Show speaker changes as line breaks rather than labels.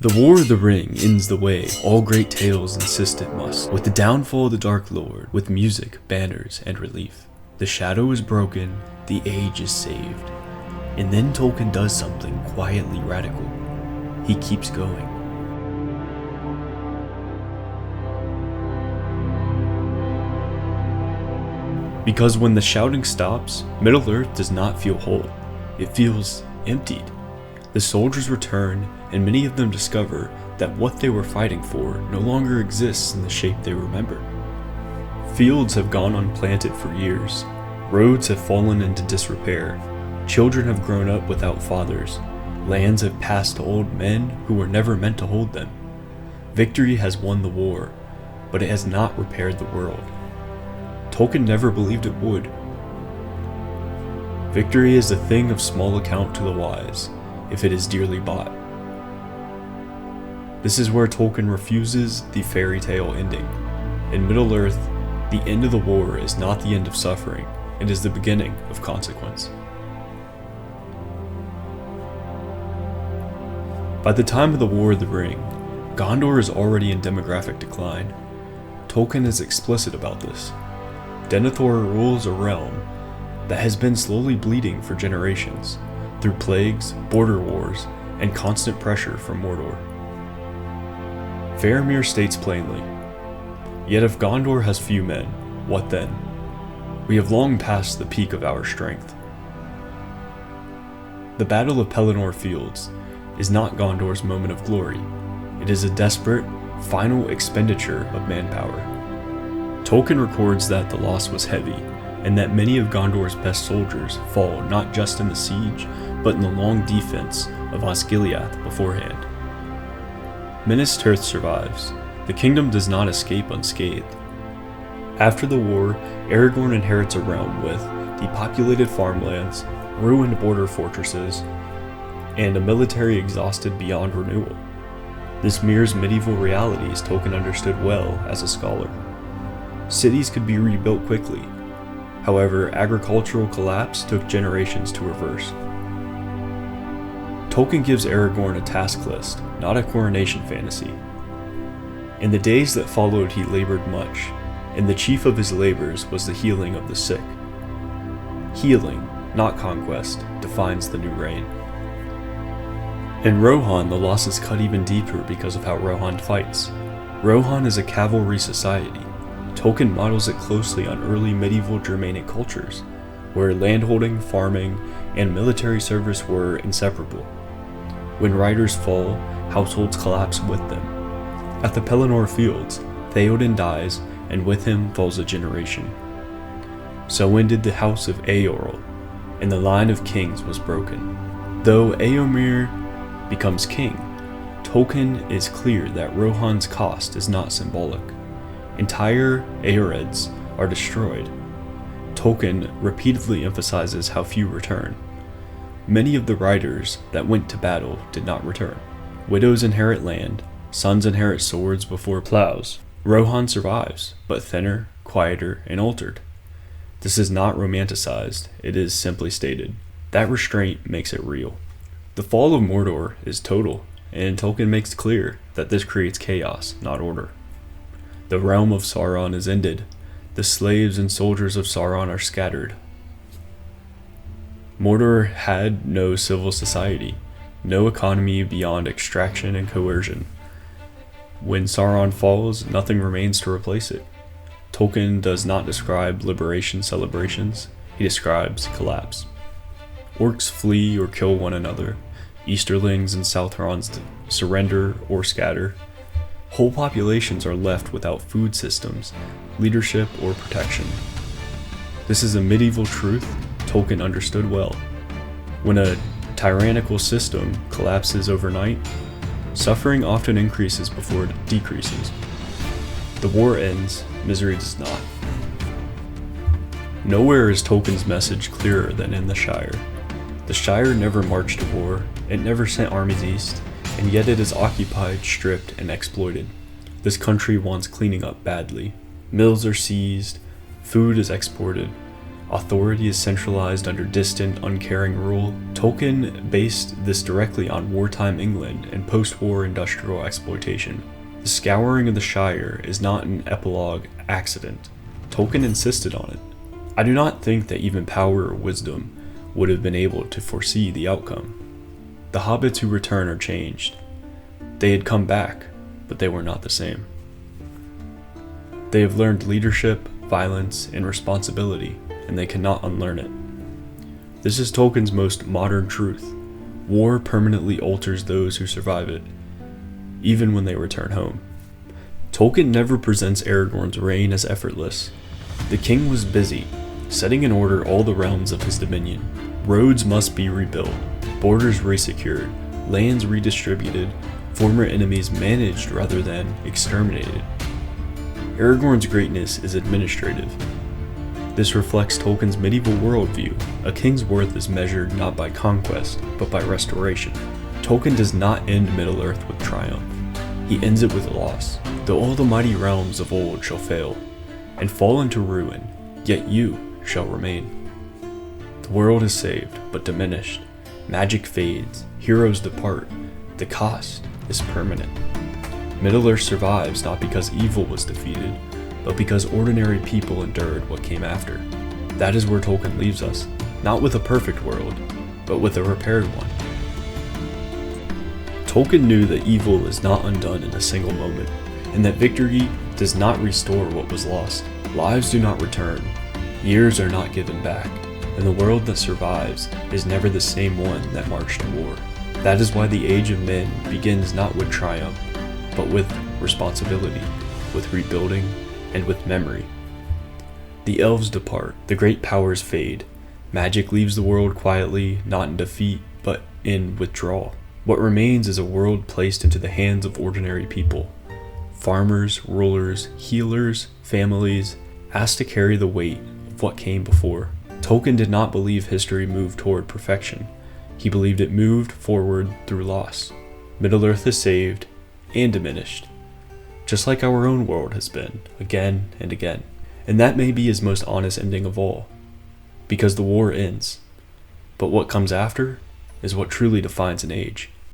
The War of the Ring ends the way all great tales insist it must, with the downfall of the Dark Lord, with music, banners, and relief. The shadow is broken, the age is saved. And then Tolkien does something quietly radical. He keeps going. Because when the shouting stops, Middle-earth does not feel whole. It feels emptied. The soldiers return, and many of them discover that what they were fighting for no longer exists in the shape they remember. Fields have gone unplanted for years. Roads have fallen into disrepair. Children have grown up without fathers. Lands have passed to old men who were never meant to hold them. Victory has won the war, but it has not repaired the world. Tolkien never believed it would. Victory is a thing of small account to the wise, if it is dearly bought. This is where Tolkien refuses the fairy tale ending. In Middle-earth, the end of the war is not the end of suffering, it is the beginning of consequence. By the time of the War of the Ring, Gondor is already in demographic decline. Tolkien is explicit about this. Denethor rules a realm that has been slowly bleeding for generations, through plagues, border wars, and constant pressure from Mordor. Faramir states plainly, "Yet if Gondor has few men, what then? We have long passed the peak of our strength." The Battle of Pelennor Fields is not Gondor's moment of glory. It is a desperate, final expenditure of manpower. Tolkien records that the loss was heavy, and that many of Gondor's best soldiers fall not just in the siege, but in the long defense of Osgiliath beforehand. Minas Tirith survives. The kingdom does not escape unscathed. After the war, Aragorn inherits a realm with depopulated farmlands, ruined border fortresses, and a military exhausted beyond renewal. This mirrors medieval realities Tolkien understood well as a scholar. Cities could be rebuilt quickly. However, agricultural collapse took generations to reverse. Tolkien gives Aragorn a task list, not a coronation fantasy. In the days that followed he labored much, and the chief of his labors was the healing of the sick. Healing, not conquest, defines the new reign. In Rohan, the loss is cut even deeper because of how Rohan fights. Rohan is a cavalry society. Tolkien models it closely on early medieval Germanic cultures, where landholding, farming, and military service were inseparable. When riders fall, households collapse with them. At the Pelennor Fields, Theoden dies, and with him falls a generation. So ended the house of Eorl, and the line of kings was broken. Though Eomer becomes king, Tolkien is clear that Rohan's cost is not symbolic. Entire Eoreds are destroyed. Tolkien repeatedly emphasizes how few return. Many of the riders that went to battle did not return. Widows inherit land, sons inherit swords before plows. Rohan survives, but thinner, quieter, and altered. This is not romanticized, it is simply stated. That restraint makes it real. The fall of Mordor is total, and Tolkien makes clear that this creates chaos, not order. The realm of Sauron is ended. The slaves and soldiers of Sauron are scattered. Mordor had no civil society, no economy beyond extraction and coercion. When Sauron falls, nothing remains to replace it. Tolkien does not describe liberation celebrations, he describes collapse. Orcs flee or kill one another. Easterlings and Southrons surrender or scatter. Whole populations are left without food systems, leadership, or protection. This is a medieval truth Tolkien understood well. When a tyrannical system collapses overnight, suffering often increases before it decreases. The war ends, misery does not. Nowhere is Tolkien's message clearer than in the Shire. The Shire never marched to war, it never sent armies east, and yet it is occupied, stripped, and exploited. This country wants cleaning up badly. Mills are seized, food is exported, Authority is centralized under distant, uncaring rule. Tolkien based this directly on wartime England and post-war industrial exploitation. The Scouring of the Shire is not an epilogue accident. Tolkien insisted on it. I do not think that even power or wisdom would have been able to foresee the outcome. The hobbits who return are changed. They had come back, but they were not the same. They have learned leadership, violence, and responsibility, and they cannot unlearn it. This is Tolkien's most modern truth. War permanently alters those who survive it, even when they return home. Tolkien never presents Aragorn's reign as effortless. The king was busy, setting in order all the realms of his dominion. Roads must be rebuilt, borders resecured, lands redistributed, former enemies managed rather than exterminated. Aragorn's greatness is administrative. This reflects Tolkien's medieval worldview. A king's worth is measured not by conquest, but by restoration. Tolkien does not end Middle-earth with triumph. He ends it with loss. Though all the mighty realms of old shall fail, and fall into ruin, yet you shall remain. The world is saved, but diminished. Magic fades, heroes depart. The cost is permanent. Middle-earth survives not because evil was defeated, but because ordinary people endured what came after. That is where Tolkien leaves us, not with a perfect world, but with a repaired one. Tolkien knew that evil is not undone in a single moment, and that victory does not restore what was lost. Lives do not return, years are not given back, and the world that survives is never the same one that marched to war. That is why the Age of Men begins not with triumph, but with responsibility, with rebuilding, and with memory. The elves depart, the great powers fade. Magic leaves the world quietly, not in defeat, but in withdrawal. What remains is a world placed into the hands of ordinary people. Farmers, rulers, healers, families, asked to carry the weight of what came before. Tolkien did not believe history moved toward perfection. He believed it moved forward through loss. Middle-earth is saved and diminished, just like our own world has been, again and again. And that may be his most honest ending of all, because the war ends. But what comes after is what truly defines an age.